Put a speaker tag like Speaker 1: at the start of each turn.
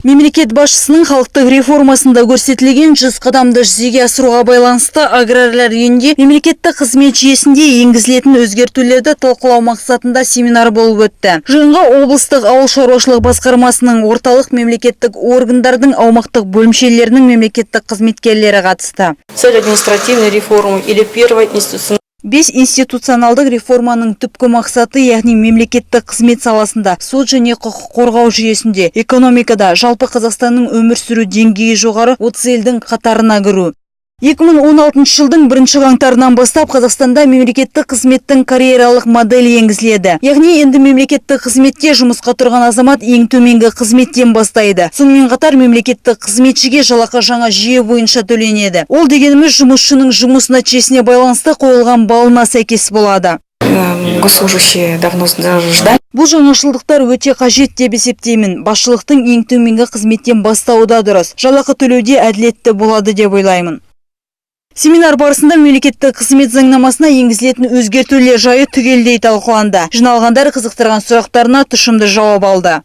Speaker 1: Мемлекет башчысының халықтық реформасында көрсетілген 100 қадамды жүзеге асыруға байланысты аграрлар үйінде мемлекеттік қызмет жүйесінде енгізілетін өзгертулерді талқылау мақсатында семинар болып өтті. Жиынға облыстық ауыл шаруашылық басқармасының орталық мемлекеттік органдардың аумақтық бөлімшелерінің мемлекеттік қызметкерлері қатысты.
Speaker 2: Цель административной реформы или первой институциональной
Speaker 1: 5 институционалдық реформаның түпкі мақсаты, яғни мемлекеттік қызмет саласында, сот және құқық қорғау жүйесінде, экономикада, жалпы Қазақстанның өмір сүру деңгейі жоғары 30 елдің қатарына кіру. 2016 жылдың 1 қаңтарынан бастап Қазақстанда мемлекеттік қызметтің карьералық моделі енгізіледі. Яғни енді мемлекеттік қызметте жұмысқа тұрған азамат ең төменгі қызметтен бастайды. Сонымен қатар мемлекеттік қызметшіге жалақы жаңа жүйе бойынша төленеді. Ол дегеніміз жұмысшының жұмыс нәтижесіне байланысты қойылған балына сәйкес болады.
Speaker 2: Госслужащие давно ждали.
Speaker 1: Бұл жаңашылдықтар өте қажет деп есептеймін. Басшылықтың ең төменгі қызметтен бастауы да дұрыс. Жалақы төлеуде әділетті болады деп ойлаймын. Семинар барысында мемлекеттік қызмет заңнамасына енгізілетін өзгертулер жайы түгелдей талқыланды. Жиналғандар қызықтырған сұрақтарына тұшымды жауап алды.